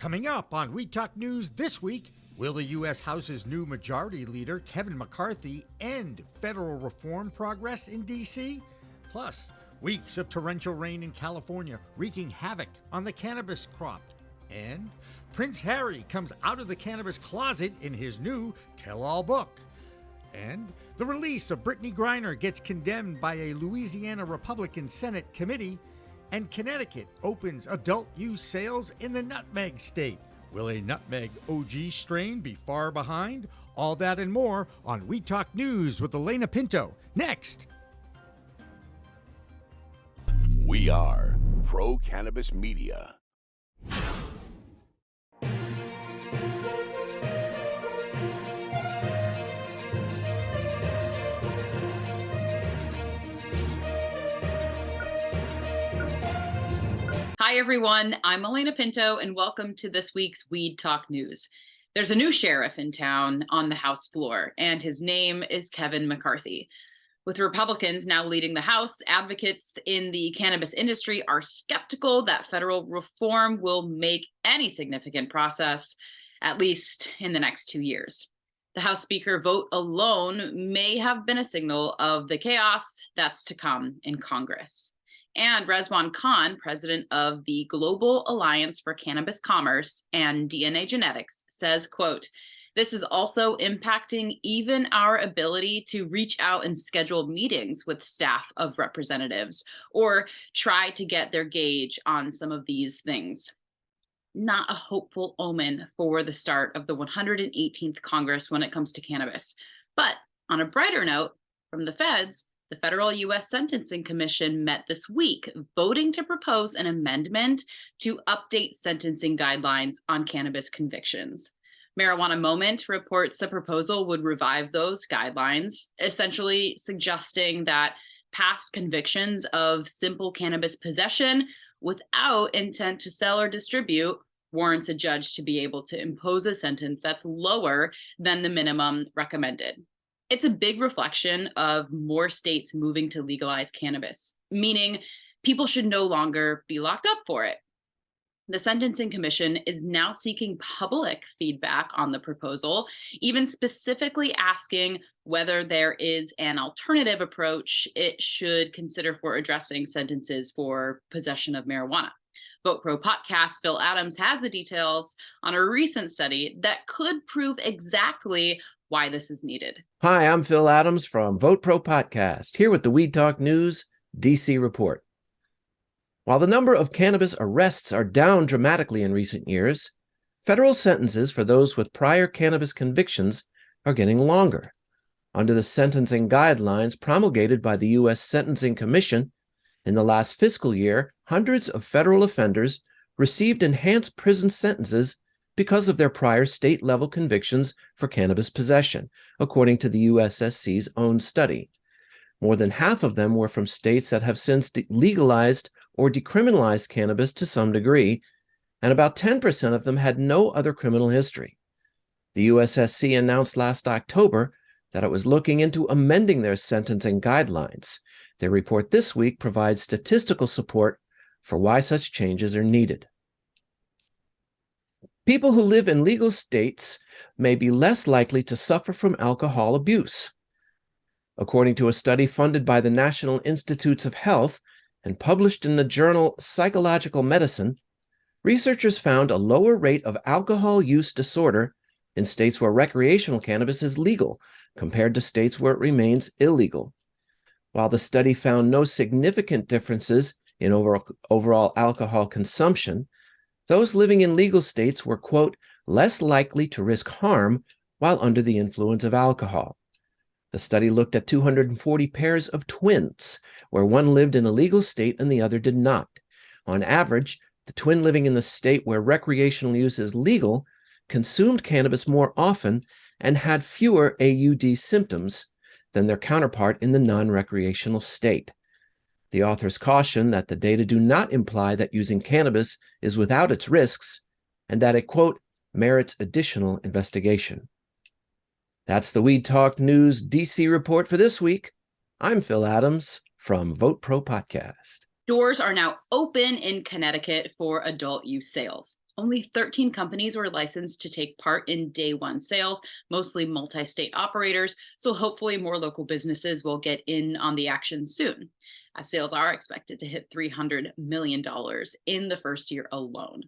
Coming up on We Talk News this week, will the U.S. House's new majority leader, Kevin McCarthy, end federal reform progress in D.C.? Plus, weeks of torrential rain in California wreaking havoc on the cannabis crop. And Prince Harry comes out of the cannabis closet in his new tell-all book. And the release of Brittney Griner gets condemned by a Louisiana Republican Senate committee. And Connecticut opens adult use sales in the nutmeg state. Will a nutmeg OG strain be far behind? All that and more on We Talk News with Elena Pinto. Next. We are Pro Cannabis Media. Hi, everyone. I'm Elena Pinto, and welcome to this week's Weed Talk News. There's a new sheriff in town on the House floor, and his name is Kevin McCarthy. With Republicans now leading the House, advocates in the cannabis industry are skeptical that federal reform will make any significant progress, at least in the next 2 years. The House Speaker vote alone may have been a signal of the chaos that's to come in Congress. And Rezwan Khan, president of the Global Alliance for Cannabis Commerce and DNA Genetics, says, quote, "This is also impacting even our ability to reach out and schedule meetings with staff of representatives or try to get their gauge on some of these things." Not a hopeful omen for the start of the 118th Congress when it comes to cannabis. But on a brighter note, from the feds, the Federal U.S. Sentencing Commission met this week, voting to propose an amendment to update sentencing guidelines on cannabis convictions. Marijuana Moment reports the proposal would revive those guidelines, essentially suggesting that past convictions of simple cannabis possession without intent to sell or distribute warrants a judge to be able to impose a sentence that's lower than the minimum recommended. It's a big reflection of more states moving to legalize cannabis, meaning people should no longer be locked up for it. The Sentencing Commission is now seeking public feedback on the proposal, even specifically asking whether there is an alternative approach it should consider for addressing sentences for possession of marijuana. Vote Pro Podcast, Phil Adams has the details on a recent study that could prove exactly why this is needed. Hi, I'm Phil Adams from Vote Pro Podcast, here with the Weed Talk News DC report. While the number of cannabis arrests are down dramatically in recent years, federal sentences for those with prior cannabis convictions are getting longer. Under the sentencing guidelines promulgated by the U.S. Sentencing Commission, in the last fiscal year, hundreds of federal offenders received enhanced prison sentences because of their prior state-level convictions for cannabis possession, according to the USSC's own study. More than half of them were from states that have since legalized or decriminalized cannabis to some degree, and about 10% of them had no other criminal history. The USSC announced last October that it was looking into amending their sentencing guidelines. Their report this week provides statistical support for why such changes are needed. People who live in legal states may be less likely to suffer from alcohol abuse. According to a study funded by the National Institutes of Health and published in the journal Psychological Medicine, researchers found a lower rate of alcohol use disorder in states where recreational cannabis is legal compared to states where it remains illegal. While the study found no significant differences in overall alcohol consumption, those living in legal states were, quote, less likely to risk harm while under the influence of alcohol. The study looked at 240 pairs of twins, where one lived in a legal state and the other did not. On average, the twin living in the state where recreational use is legal consumed cannabis more often and had fewer AUD symptoms than their counterpart in the non-recreational state. The authors caution that the data do not imply that using cannabis is without its risks and that it, quote, merits additional investigation. That's the Weed Talk News DC report for this week. I'm Phil Adams from Vote Pro Podcast. Doors are now open in Connecticut for adult use sales. Only 13 companies were licensed to take part in day one sales, mostly multi-state operators, so hopefully more local businesses will get in on the action soon, as sales are expected to hit $300 million in the first year alone.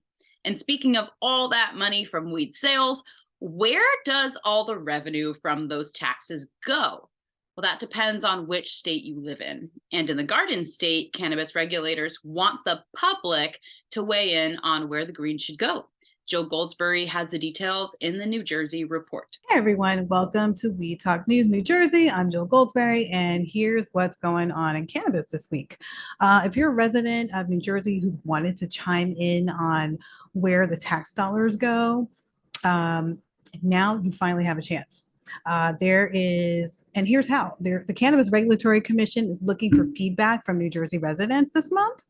And speaking of all that money from weed sales, where does all the revenue from those taxes go? Well, that depends on which state you live in. And in the Garden State, cannabis regulators want the public to weigh in on where the green should go. Jill Goldsberry has the details in the New Jersey report. Hey everyone, welcome to Weed Talk News New Jersey. I'm Jill Goldsberry, and here's what's going on in cannabis this week. If you're a resident of New Jersey who's wanted to chime in on where the tax dollars go, now you finally have a chance. And here's how. The Cannabis Regulatory Commission is looking for feedback from New Jersey residents this month.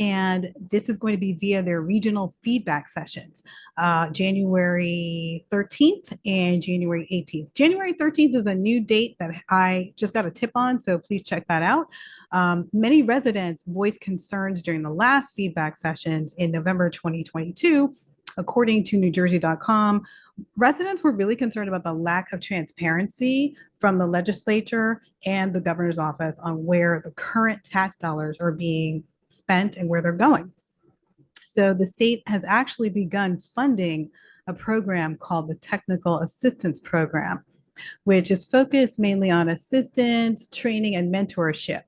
And this is going to be via their regional feedback sessions, January 13th and January 18th. January 13th is a new date that I just got a tip on, so please check that out. Many residents voiced concerns during the last feedback sessions in November 2022. According to NewJersey.com, residents were really concerned about the lack of transparency from the legislature and the governor's office on where the current tax dollars are being spent and where they're going. So the state has actually begun funding a program called the Technical Assistance Program, which is focused mainly on assistance, training, and mentorship.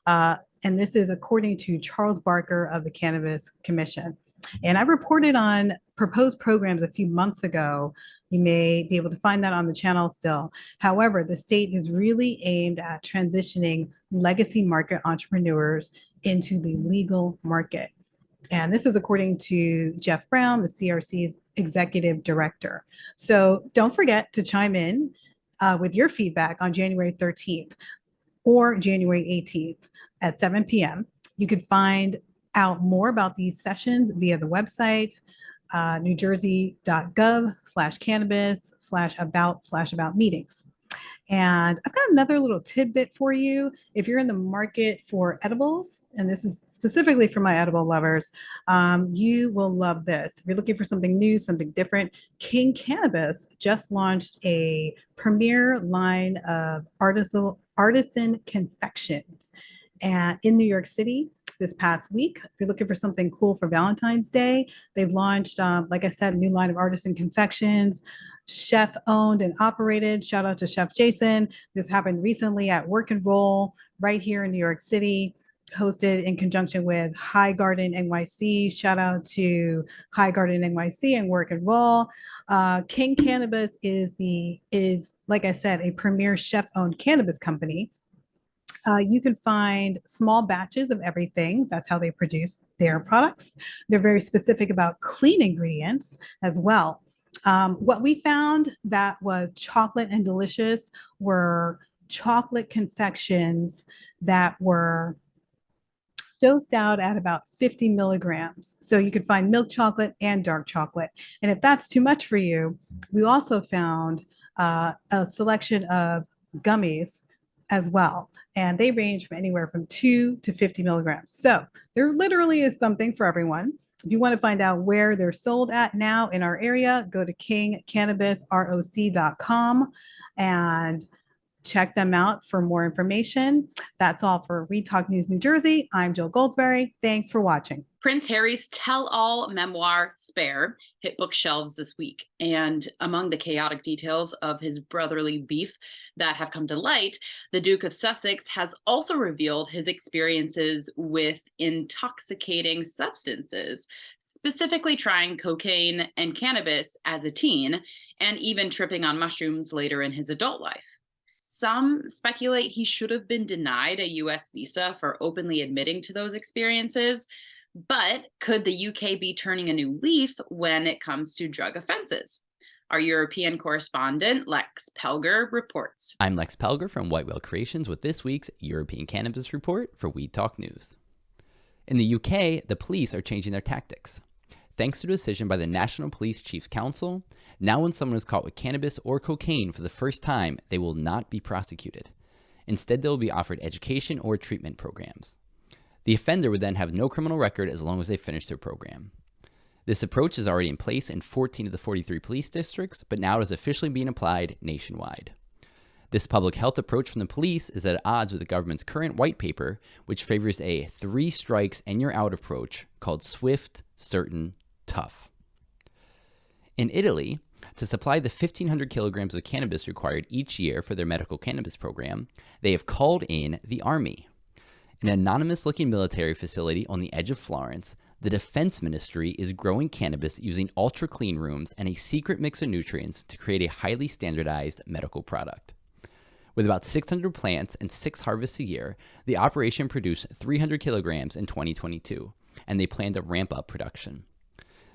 And this is according to Charles Barker of the Cannabis Commission. And I reported on proposed programs a few months ago. You may be able to find that on the channel still. However, the state is really aimed at transitioning legacy market entrepreneurs into the legal market. And this is according to Jeff Brown, the CRC's executive director. So don't forget to chime in with your feedback on January 13th or January 18th at 7 p.m. You can find out more about these sessions via the website, newjersey.gov/cannabis/about meetings. And I've got another little tidbit for you. If you're in the market for edibles, and this is specifically for my edible lovers, you will love this. If you're looking for something new, something different, King Cannabis just launched a premier line of artisan confections in New York City this past week. If you're looking for something cool for Valentine's Day, they've launched, like I said, a new line of artisan confections, chef owned and operated. Shout out to Chef Jason. This happened recently at Work and Roll right here in New York City, hosted in conjunction with High Garden NYC. Shout out to High Garden NYC and Work and Roll. King Cannabis is, like I said, a premier chef owned cannabis company. You can find small batches of everything. That's how they produce their products. They're very specific about clean ingredients as well. What we found that was chocolate and delicious were chocolate confections that were dosed out at about 50 milligrams. So you could find milk chocolate and dark chocolate. And if that's too much for you, we also found a selection of gummies as well. And they range from anywhere from 2 to 50 milligrams. So there literally is something for everyone. If you want to find out where they're sold at now in our area, go to kingcannabisroc.com and check them out for more information. That's all for Weed Talk News New Jersey. I'm Jill Goldsberry. Thanks for watching. Prince Harry's tell-all memoir, Spare, hit bookshelves this week. And among the chaotic details of his brotherly beef that have come to light, the Duke of Sussex has also revealed his experiences with intoxicating substances, specifically trying cocaine and cannabis as a teen, and even tripping on mushrooms later in his adult life. Some speculate he should have been denied a U.S. visa for openly admitting to those experiences. But could the UK be turning a new leaf when it comes to drug offenses? Our European correspondent, Lex Pelger, reports. I'm Lex Pelger from White Whale Creations with this week's European Cannabis Report for Weed Talk News. In the UK, the police are changing their tactics. Thanks to a decision by the National Police Chiefs Council, now when someone is caught with cannabis or cocaine for the first time, they will not be prosecuted. Instead, they will be offered education or treatment programs. The offender would then have no criminal record as long as they finish their program. This approach is already in place in 14 of the 43 police districts, but now it is officially being applied nationwide. This public health approach from the police is at odds with the government's current white paper, which favors a 3 strikes and you're out approach called swift, certain, tough. In Italy, to supply the 1,500 kilograms of cannabis required each year for their medical cannabis program, they have called in the army. In an anonymous-looking military facility on the edge of Florence, the Defense Ministry is growing cannabis using ultra-clean rooms and a secret mix of nutrients to create a highly standardized medical product. With about 600 plants and 6 harvests a year, the operation produced 300 kilograms in 2022, and they plan to ramp up production.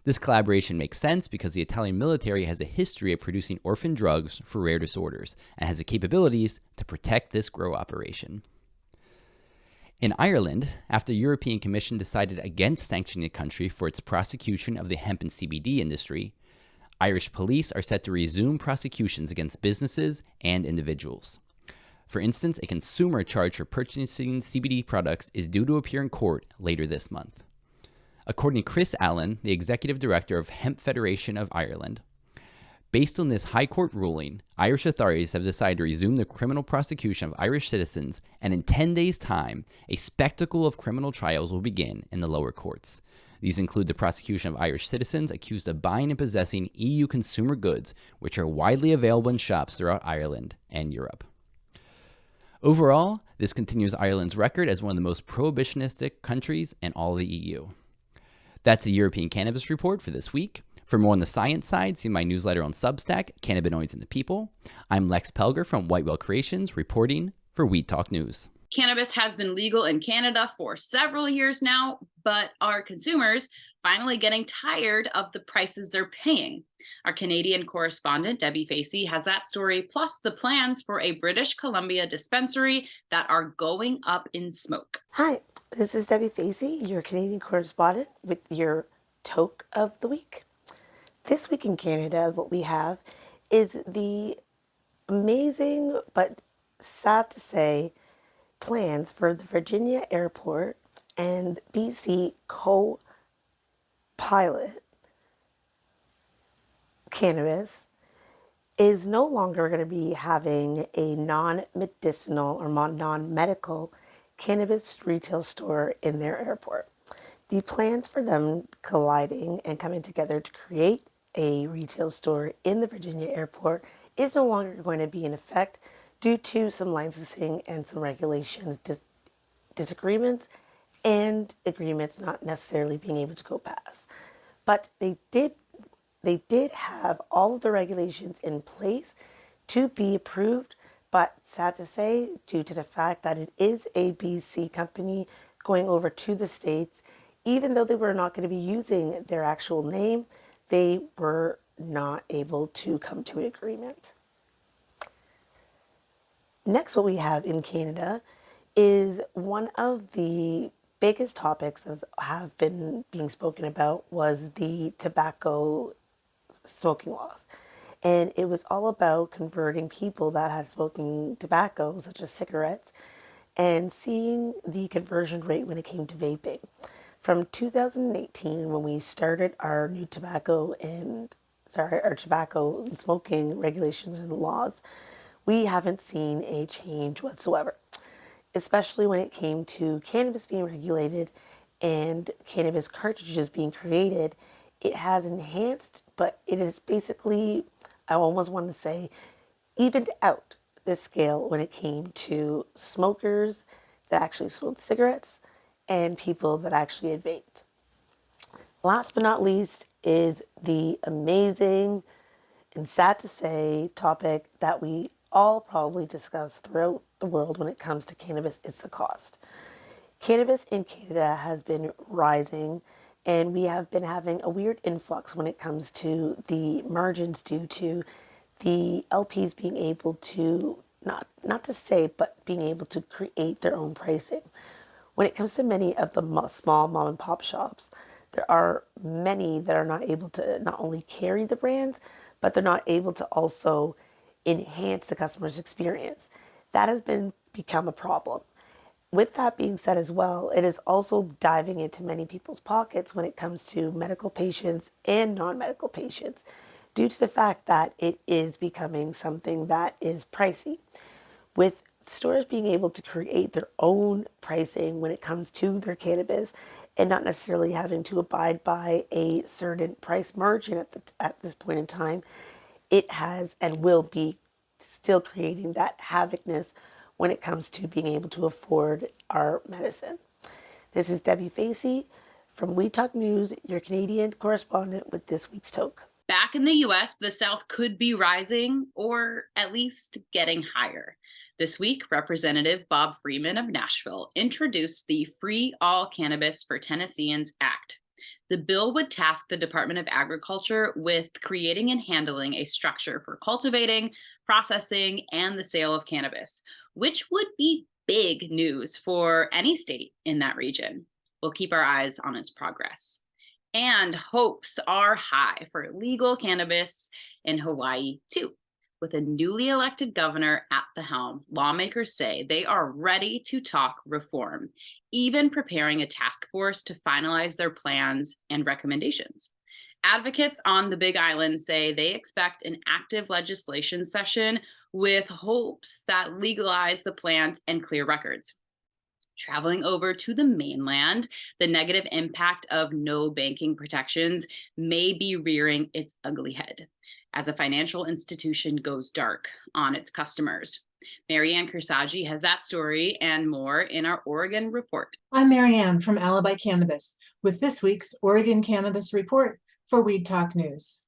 This collaboration makes sense because the Italian military has a history of producing orphan drugs for rare disorders and has the capabilities to protect this grow operation. In Ireland, after the European Commission decided against sanctioning the country for its prosecution of the hemp and CBD industry, Irish police are set to resume prosecutions against businesses and individuals. For instance, a consumer charged for purchasing CBD products is due to appear in court later this month. According to Chris Allen, the executive director of Hemp Federation of Ireland, based on this high court ruling, Irish authorities have decided to resume the criminal prosecution of Irish citizens, and in 10 days' time, a spectacle of criminal trials will begin in the lower courts. These include the prosecution of Irish citizens accused of buying and possessing EU consumer goods, which are widely available in shops throughout Ireland and Europe. Overall, this continues Ireland's record as one of the most prohibitionistic countries in all of the EU. That's the European Cannabis Report for this week. For more on the science side, see my newsletter on Substack, Cannabinoids and the People. I'm Lex Pelger from White Whale Creations, reporting for Weed Talk News. Cannabis has been legal in Canada for several years now, but are consumers finally getting tired of the prices they're paying? Our Canadian correspondent, Debbie Facey, has that story, plus the plans for a British Columbia dispensary that are going up in smoke. Hi, this is Debbie Facey, your Canadian correspondent, with your toke of the week. This week in Canada, what we have is the amazing, but sad to say, plans for the Virginia Airport and BC co-pilot Cannabis is no longer going to be having a non-medicinal or non-medical cannabis retail store in their airport. The plans for them colliding and coming together to create a retail store in the Virginia airport is no longer going to be in effect due to some licensing and some regulations disagreements and agreements not necessarily being able to go past. But they did have all of the regulations in place to be approved, but sad to say, due to the fact that it is a BC company going over to the States, even though they were not going to be using their actual name, they were not able to come to an agreement. Next, what we have in Canada is one of the biggest topics that have been being spoken about was the tobacco smoking laws. And it was all about converting people that had smoking tobacco, such as cigarettes, and seeing the conversion rate when it came to vaping. From 2018, when we started our new tobacco and smoking regulations and laws, we haven't seen a change whatsoever, especially when it came to cannabis being regulated and cannabis cartridges being created. It has enhanced, but it is basically, I almost want to say, evened out the scale when it came to smokers that actually smoked cigarettes and people that actually had vaped. Last but not least is the amazing and sad to say topic that we all probably discuss throughout the world when it comes to cannabis is the cost. Cannabis in Canada has been rising, and we have been having a weird influx when it comes to the margins due to the LPs being able to, not to say, but being able to create their own pricing. When it comes to many of the small mom and pop shops, there are many that are not able to not only carry the brands, but they're not able to also enhance the customer's experience. That has become a problem. With that being said as well, it is also diving into many people's pockets when it comes to medical patients and non-medical patients, due to the fact that it is becoming something that is pricey. With stores being able to create their own pricing when it comes to their cannabis and not necessarily having to abide by a certain price margin at this point in time, it has and will be still creating that havocness when it comes to being able to afford our medicine. This is Debbie Facey from We Talk News, your Canadian correspondent with this week's toke. Back in the US, the South could be rising or at least getting higher. This week, Representative Bob Freeman of Nashville introduced the Free All Cannabis for Tennesseans Act. The bill would task the Department of Agriculture with creating and handling a structure for cultivating, processing, and the sale of cannabis, which would be big news for any state in that region. We'll keep our eyes on its progress. And hopes are high for legal cannabis in Hawaii, too. With a newly elected governor at the helm, lawmakers say they are ready to talk reform, even preparing a task force to finalize their plans and recommendations. Advocates on the Big Island say they expect an active legislation session with hopes that legalize the plant and clear records. Traveling over to the mainland, the negative impact of no banking protections may be rearing its ugly head as a financial institution goes dark on its customers. Marianne Kersagi has that story and more in our Oregon report. I'm Marianne from Alibi Cannabis with this week's Oregon Cannabis Report for Weed Talk News.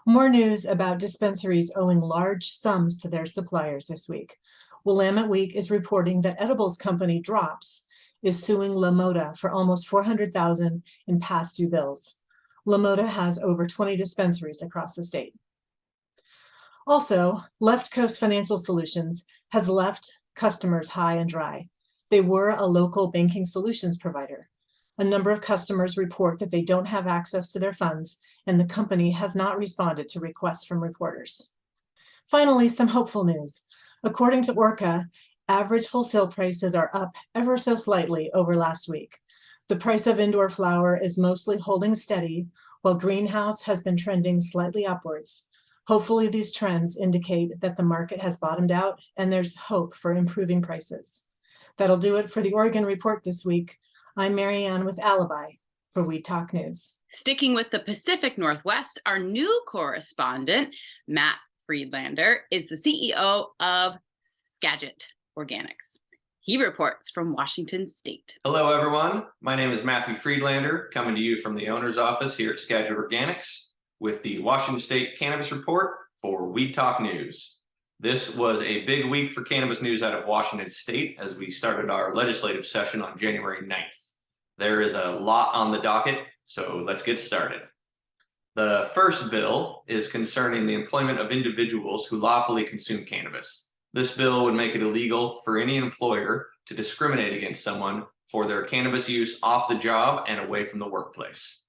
More news about dispensaries owing large sums to their suppliers this week. Willamette Week is reporting that edibles company Drops is suing La Moda for almost $400,000 in past due bills. La Moda has over 20 dispensaries across the state. Also, Left Coast Financial Solutions has left customers high and dry. They were a local banking solutions provider. A number of customers report that they don't have access to their funds, and the company has not responded to requests from reporters. Finally, some hopeful news. According to Orca, average wholesale prices are up ever so slightly over last week. The price of indoor flower is mostly holding steady, while greenhouse has been trending slightly upwards. Hopefully, these trends indicate that the market has bottomed out and there's hope for improving prices. That'll do it for the Oregon Report this week. I'm Marianne with Alibi for We Talk News. Sticking with the Pacific Northwest, our new correspondent, Matt Friedlander, is the CEO of Skagit Organics. He reports from Washington State. Hello, everyone. My name is Matthew Friedlander, coming to you from the owner's office here at Skagit Organics with the Washington State Cannabis Report for We Talk News. This was a big week for cannabis news out of Washington State as we started our legislative session on January 9th. There is a lot on the docket, so let's get started. The first bill is concerning the employment of individuals who lawfully consume cannabis. This bill would make it illegal for any employer to discriminate against someone for their cannabis use off the job and away from the workplace.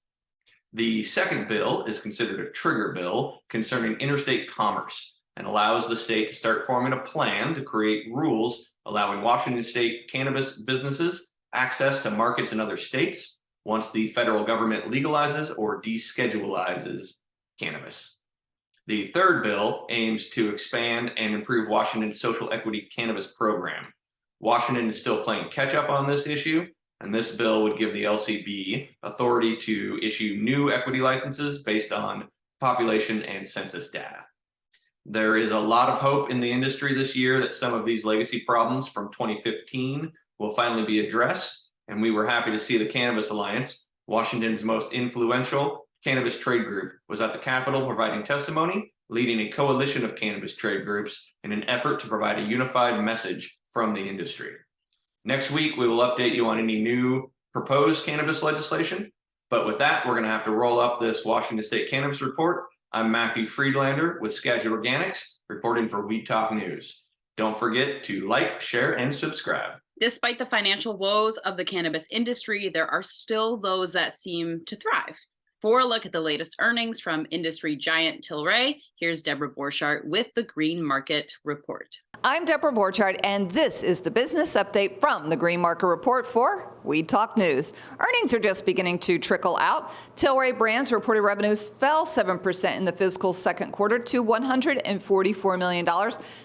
The second bill is considered a trigger bill concerning interstate commerce and allows the state to start forming a plan to create rules allowing Washington State cannabis businesses access to markets in other states once the federal government legalizes or deschedulizes cannabis. The third bill aims to expand and improve Washington's social equity cannabis program. Washington is still playing catch up on this issue, and this bill would give the LCB authority to issue new equity licenses based on population and census data. There is a lot of hope in the industry this year that some of these legacy problems from 2015 will finally be addressed, and we were happy to see the Cannabis Alliance, Washington's most influential cannabis trade group, was at the Capitol providing testimony, leading a coalition of cannabis trade groups in an effort to provide a unified message from the industry. Next week, we will update you on any new proposed cannabis legislation. But with that, we're going to have to roll up this Washington State Cannabis Report. I'm Matthew Friedlander with Skagit Organics, reporting for We Talk News. Don't forget to like, share, and subscribe. Despite the financial woes of the cannabis industry, there are still those that seem to thrive. For a look at the latest earnings from industry giant Tilray, here's Deborah Borchardt with the Green Market Report. I'm Deborah Borchardt, and this is the business update from the Green Market Report for Weed Talk News. Earnings are just beginning to trickle out. Tilray Brands reported revenues fell 7% in the fiscal second quarter to $144 million.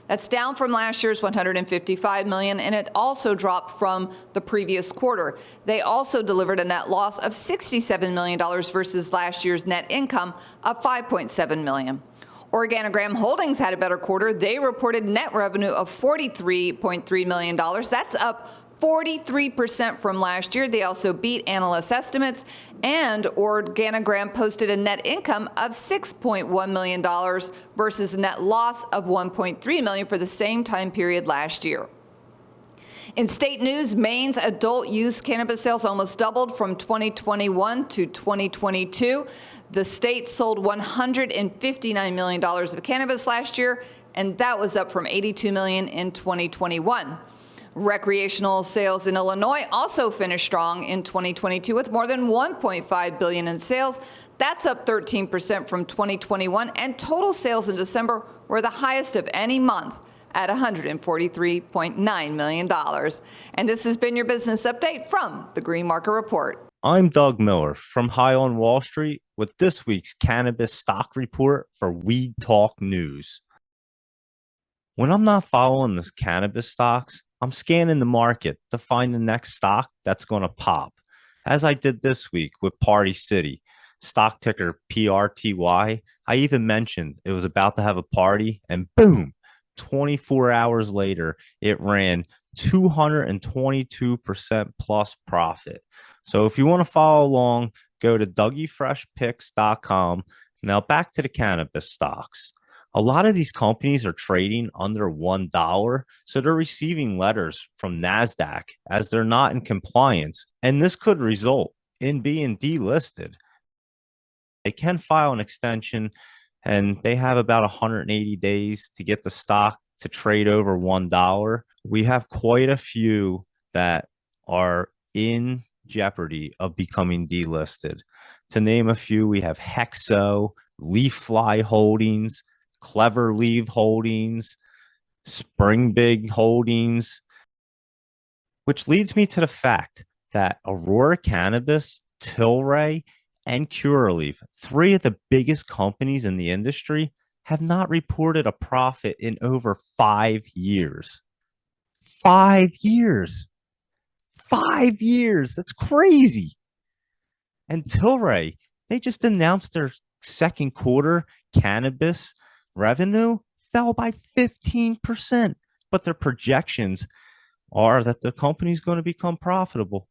That's down from last year's $155 million, and it also dropped from the previous quarter. They also delivered a net loss of $67 million versus last year's net income of $5.7 million. Organigram Holdings had a better quarter. They reported net revenue of $43.3 million. That's up 43% from last year. They also beat analyst estimates, and Organigram posted a net income of $6.1 million versus a net loss of $1.3 million for the same time period last year. In state news, Maine's adult use cannabis sales almost doubled from 2021 to 2022. The state sold $159 million of cannabis last year, and that was up from $82 million in 2021. Recreational sales in Illinois also finished strong in 2022 with more than $1.5 billion in sales. That's up 13% from 2021, and total sales in December were the highest of any month at $143.9 million. And this has been your business update from the Green Market Report. I'm Doug Miller from High on Wall Street with this week's cannabis stock report for Weed Talk News. When I'm not following this cannabis stocks, I'm scanning the market to find the next stock that's going to pop, as I did this week with Party City, stock ticker PRTY. I even mentioned it was about to have a party, and boom, 24 hours later, it ran 222% plus profit. So if you want to follow along, go to DougieFreshPicks.com. Now back to the cannabis stocks. A lot of these companies are trading under $1, so they're receiving letters from NASDAQ as they're not in compliance, and this could result in being delisted. They can file an extension, and they have about 180 days to get the stock to trade over $1. We have quite a few that are in jeopardy of becoming delisted. To name a few, we have Hexo, Leaf Fly Holdings, Clever Leaf Holdings, Spring Big Holdings, which leads me to the fact that Aurora Cannabis, Tilray, and Curaleaf, three of the biggest companies in the industry, have not reported a profit in over 5 years. 5 years. 5 years. That's crazy. And Tilray, they just announced their second quarter cannabis revenue fell by 15%, but their projections are that the company is going to become profitable.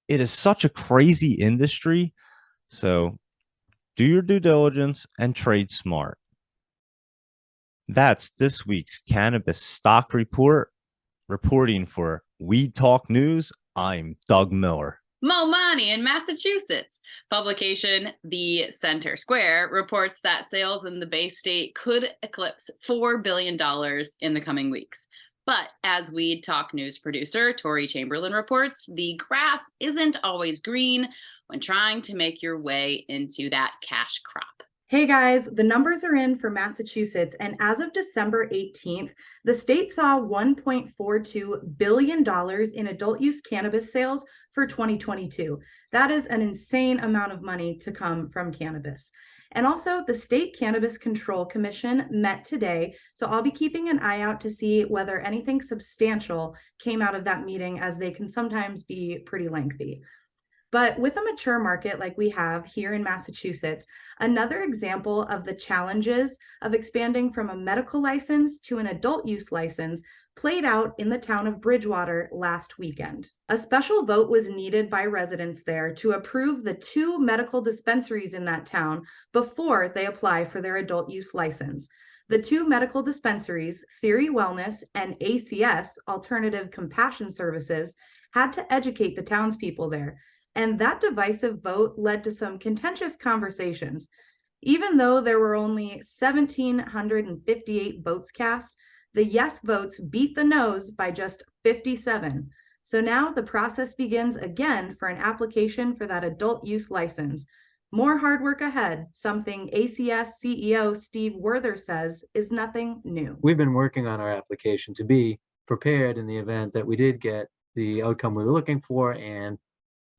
It is such a crazy industry, so do your due diligence and trade smart. That's this week's cannabis stock report. Reporting for Weed Talk News, I'm Doug Miller. Mo money in Massachusetts. Publication The Center Square reports that sales in the Bay State could eclipse $4 billion in the coming weeks. But as Weed Talk News producer Tori Chamberlain reports, the grass isn't always green when trying to make your way into that cash crop. Hey guys, the numbers are in for Massachusetts, and as of December 18th, the state saw $1.42 billion in adult use cannabis sales for 2022. That is an insane amount of money to come from cannabis. And also, the State Cannabis Control Commission met today, so I'll be keeping an eye out to see whether anything substantial came out of that meeting, as they can sometimes be pretty lengthy. But with a mature market like we have here in Massachusetts, another example of the challenges of expanding from a medical license to an adult use license played out in the town of Bridgewater last weekend. A special vote was needed by residents there to approve the 2 medical dispensaries in that town before they apply for their adult use license. The 2 medical dispensaries, Theory Wellness and ACS, Alternative Compassion Services, had to educate the townspeople there. And that divisive vote led to some contentious conversations. Even though there were only 1,758 votes cast, the yes votes beat the no's by just 57. So now the process begins again for an application for that adult use license. More hard work ahead, something ACS CEO Steve Werther says is nothing new. We've been working on our application to be prepared in the event that we did get the outcome we were looking for, and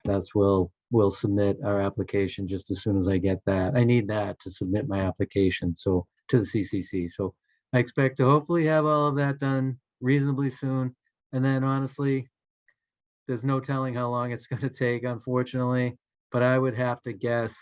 we'll submit our application just as soon as I get that. I need that to submit my application to the CCC. So I expect to hopefully have all of that done reasonably soon. And then honestly, there's no telling how long it's going to take, unfortunately, but I would have to guess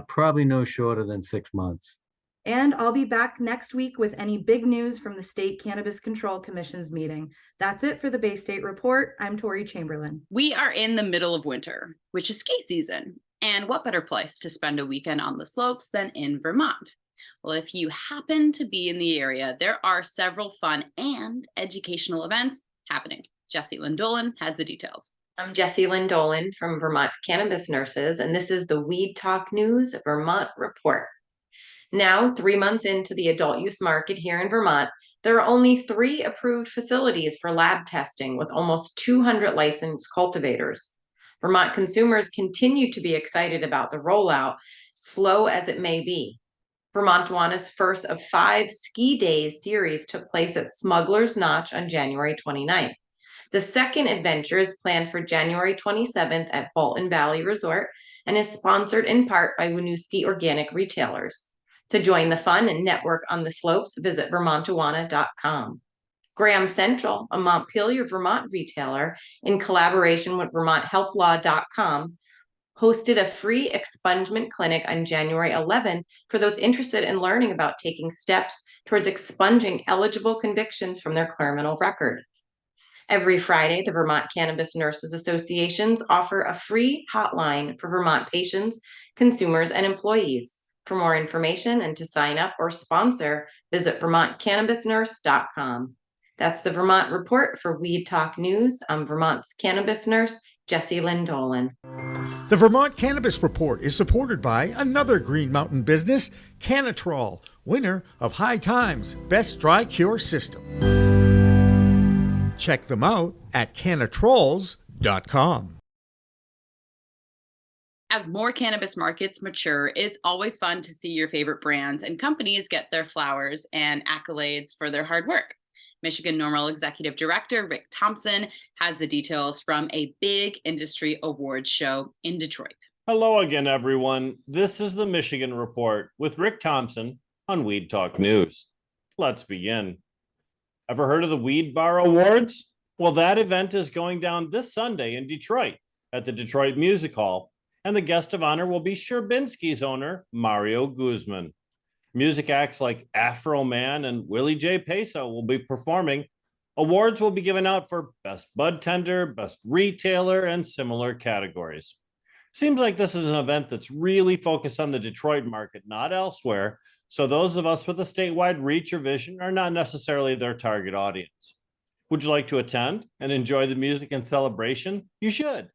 probably no shorter than 6 months. And I'll be back next week with any big news from the State Cannabis Control Commission's meeting. That's it for the Bay State Report. I'm Tori Chamberlain. We are in the middle of winter, which is ski season. And what better place to spend a weekend on the slopes than in Vermont? Well, if you happen to be in the area, there are several fun and educational events happening. Jessie Lynn-Dolan has the details. I'm Jessie Lynn-Dolan from Vermont Cannabis Nurses, and this is the Weed Talk News Vermont Report. Now, 3 months into the adult use market here in Vermont, there are only 3 approved facilities for lab testing with almost 200 licensed cultivators. Vermont consumers continue to be excited about the rollout, slow as it may be. Vermontwana's first of 5 ski days series took place at Smuggler's Notch on January 29th. The second adventure is planned for January 27th at Bolton Valley Resort and is sponsored in part by Winooski Organic Retailers. To join the fun and network on the slopes, visit vermontawana.com. Graham Central, a Montpelier, Vermont retailer, in collaboration with vermonthelplaw.com, hosted a free expungement clinic on January 11th for those interested in learning about taking steps towards expunging eligible convictions from their criminal record. Every Friday, the Vermont Cannabis Nurses Associations offer a free hotline for Vermont patients, consumers, and employees. For more information and to sign up or sponsor, visit vermontcannabisnurse.com. That's the Vermont Report for Weed Talk News. I'm Vermont's cannabis nurse, Jessie Lynn-Dolan. The Vermont Cannabis Report is supported by another Green Mountain business, Cannatrol, winner of High Times Best Dry Cure System. Check them out at cannatrolls.com. As more cannabis markets mature, it's always fun to see your favorite brands and companies get their flowers and accolades for their hard work. Michigan NORML Executive Director Rick Thompson has the details from a big industry awards show in Detroit. Hello again, everyone. This is the Michigan Report with Rick Thompson on Weed Talk News. Let's begin. Ever heard of the Weed Bar Awards? Well, that event is going down this Sunday in Detroit at the Detroit Music Hall, and the guest of honor will be Sherbinski's owner, Mario Guzman. Music acts like Afro Man and Willie J. Peso will be performing. Awards will be given out for Best Bud Tender, Best Retailer, and similar categories. Seems like this is an event that's really focused on the Detroit market, not elsewhere, so those of us with a statewide reach or vision are not necessarily their target audience. Would you like to attend and enjoy the music and celebration? You should.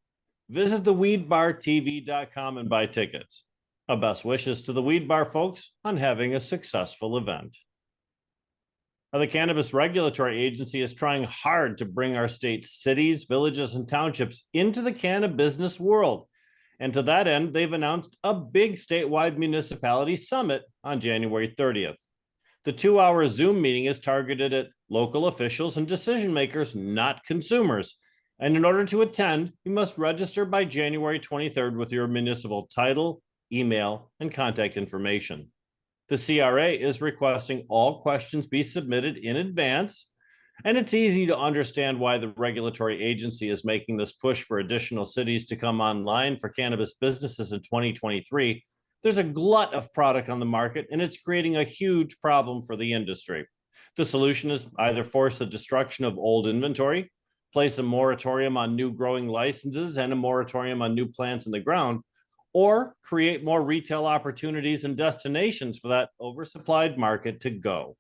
Visit theweedbartv.com and buy tickets. Our best wishes to the Weed Bar folks on having a successful event. Now, the Cannabis Regulatory Agency is trying hard to bring our state's cities, villages, and townships into the cannabis business world. And to that end, they've announced a big statewide municipality summit on January 30th. The 2-hour Zoom meeting is targeted at local officials and decision makers, not consumers. And in order to attend, you must register by January 23rd with your municipal title, email, and contact information. The CRA is requesting all questions be submitted in advance, and it's easy to understand why the regulatory agency is making this push for additional cities to come online for cannabis businesses in 2023. There's a glut of product on the market, and it's creating a huge problem for the industry. The solution is either force the destruction of old inventory, place a moratorium on new growing licenses and a moratorium on new plants in the ground, or create more retail opportunities and destinations for that oversupplied market to go.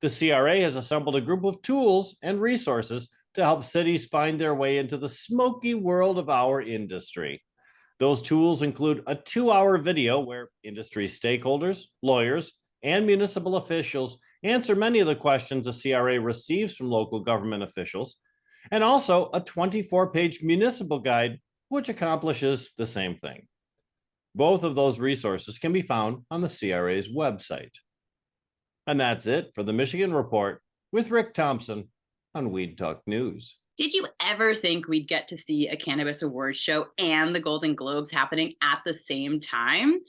The CRA has assembled a group of tools and resources to help cities find their way into the smoky world of our industry. Those tools include a 2-hour video where industry stakeholders, lawyers, and municipal officials answer many of the questions the CRA receives from local government officials, and also a 24-page municipal guide, which accomplishes the same thing. Both of those resources can be found on the CRA's website. And that's it for the Michigan Report with Rick Thompson on Weed Talk News. Did you ever think we'd get to see a cannabis awards show and the Golden Globes happening at the same time?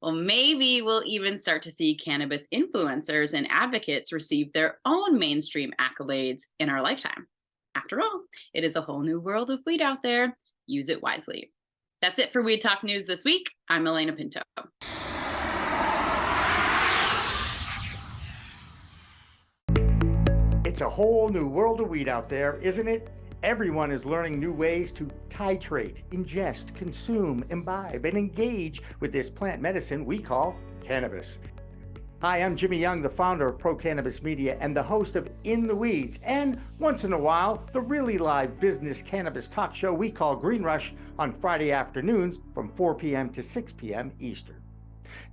Well, maybe we'll even start to see cannabis influencers and advocates receive their own mainstream accolades in our lifetime. After all, it is a whole new world of weed out there. Use it wisely. That's it for Weed Talk News this week. I'm Elena Pinto. It's a whole new world of weed out there, isn't it? Everyone is learning new ways to titrate, ingest, consume, imbibe, and engage with this plant medicine we call cannabis. Hi, I'm Jimmy Young, the founder of Pro Cannabis Media and the host of In the Weeds, and once in a while, the really live business cannabis talk show we call Green Rush on Friday afternoons from 4 p.m. to 6 p.m. Eastern.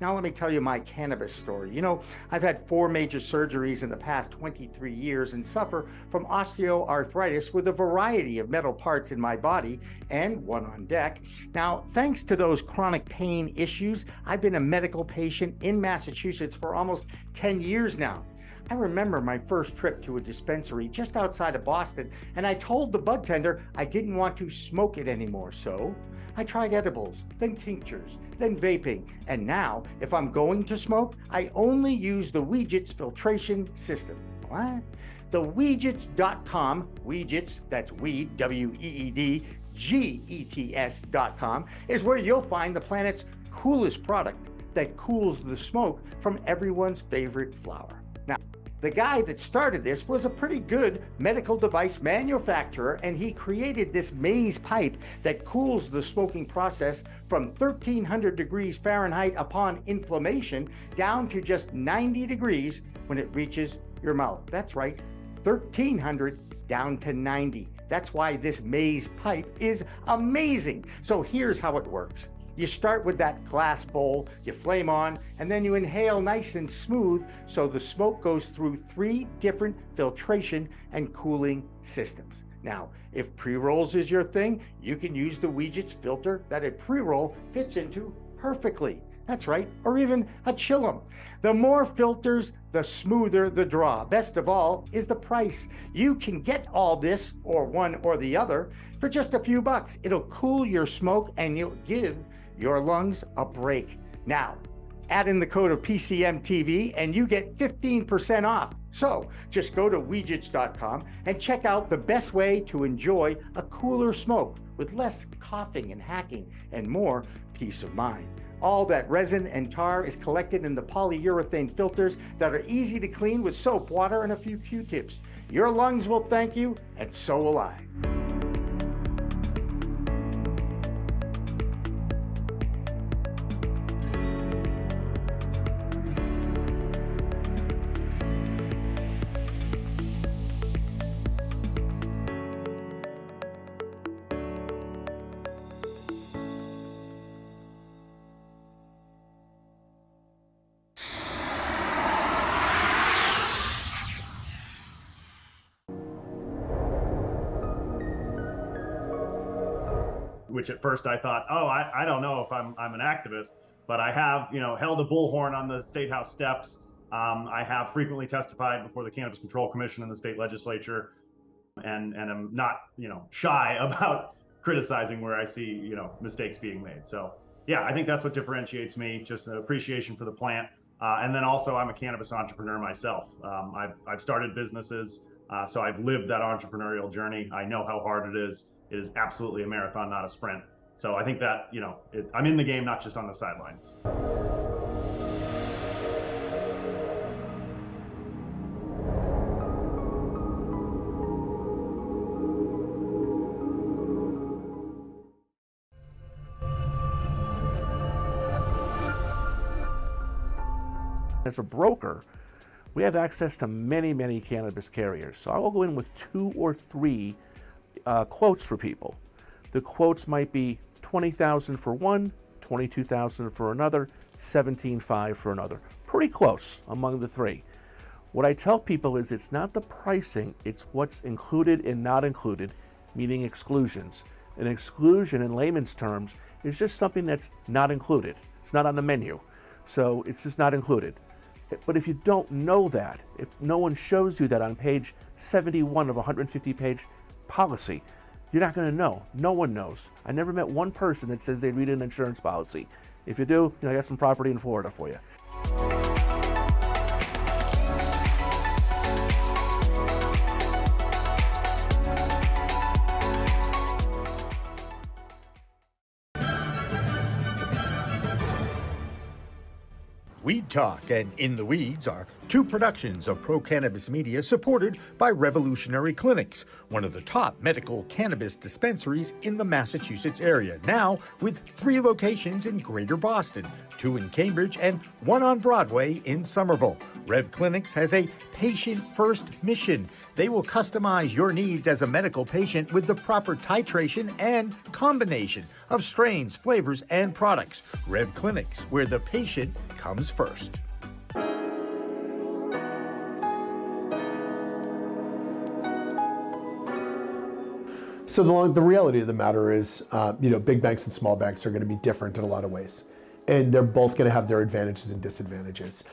Now, let me tell you my cannabis story. You know, I've had 4 major surgeries in the past 23 years and suffer from osteoarthritis with a variety of metal parts in my body and one on deck. Now, thanks to those chronic pain issues, I've been a medical patient in Massachusetts for almost 10 years now. I remember my first trip to a dispensary just outside of Boston, and I told the bud tender I didn't want to smoke it anymore, so I tried edibles, then tinctures, then vaping, and now, if I'm going to smoke, I only use the Weegits filtration system. What? The Weegits.com, Weegits, that's weed, W-E-E-D, G-E-T-S.com, is where you'll find the planet's coolest product that cools the smoke from everyone's favorite flower. Now, the guy that started this was a pretty good medical device manufacturer, and he created this maze pipe that cools the smoking process from 1300 degrees Fahrenheit upon inflammation down to just 90 degrees when it reaches your mouth. That's right, 1300 down to 90. That's why this maze pipe is amazing. So here's how it works. You start with that glass bowl, you flame on, and then you inhale nice and smooth so the smoke goes through 3 different filtration and cooling systems. Now, if pre-rolls is your thing, you can use the Weegits filter that a pre-roll fits into perfectly. That's right, or even a chillum. The more filters, the smoother the draw. Best of all is the price. You can get all this, or one or the other, for just a few bucks. It'll cool your smoke and you'll give your lungs a break. Now, add in the code of PCMTV and you get 15% off. So just go to Weegits.com and check out the best way to enjoy a cooler smoke with less coughing and hacking and more peace of mind. All that resin and tar is collected in the polyurethane filters that are easy to clean with soap, water, and a few Q-tips. Your lungs will thank you, and so will I. Which at first I thought, oh, I don't know if I'm an activist, but I have, held a bullhorn on the State House steps. I have frequently testified before the Cannabis Control Commission in the state legislature, and I'm not, shy about criticizing where I see, mistakes being made. So yeah, I think that's what differentiates me, just an appreciation for the plant. And then also I'm a cannabis entrepreneur myself. I've started businesses, so I've lived that entrepreneurial journey. I know how hard it is. It is absolutely a marathon, not a sprint. So I think that, I'm in the game, not just on the sidelines. As a broker, we have access to many, many cannabis carriers. So I will go in with 2 or 3 quotes for people. The quotes might be $20,000 for one, $22,000 for another, $17,500 for another. Pretty close among the 3. What I tell people is it's not the pricing, it's what's included and not included, meaning exclusions. An exclusion in layman's terms is just something that's not included. It's not on the menu. So it's just not included. But if you don't know that, if no one shows you that on page 71 of a 150-page policy, you're not going to know. No one knows. I never met one person that says they read an insurance policy. If you do, I got some property in Florida for you. Weed Talk and In the Weeds are two productions of Pro Cannabis Media supported by Revolutionary Clinics, one of the top medical cannabis dispensaries in the Massachusetts area, now with 3 locations in Greater Boston, 2 in Cambridge and 1 on Broadway in Somerville. Rev Clinics has a patient-first mission. They will customize your needs as a medical patient with the proper titration and combination of strains, flavors, and products. Rev Clinics, where the patient comes first. So the reality of the matter is, big banks and small banks are going to be different in a lot of ways. And they're both going to have their advantages and disadvantages.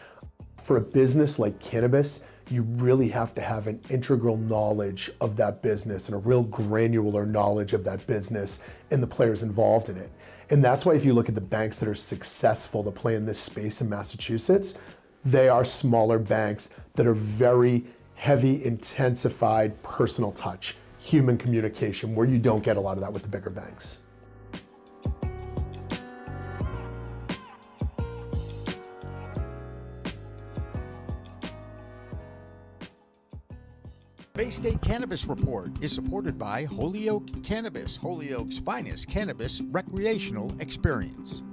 For a business like cannabis, you really have to have an integral knowledge of that business and a real granular knowledge of that business and the players involved in it. And that's why if you look at the banks that are successful to play in this space in Massachusetts, they are smaller banks that are very heavy, intensified personal touch, human communication, where you don't get a lot of that with the bigger banks. Bay State Cannabis Report is supported by Holyoke Cannabis, Holyoke's finest cannabis recreational experience.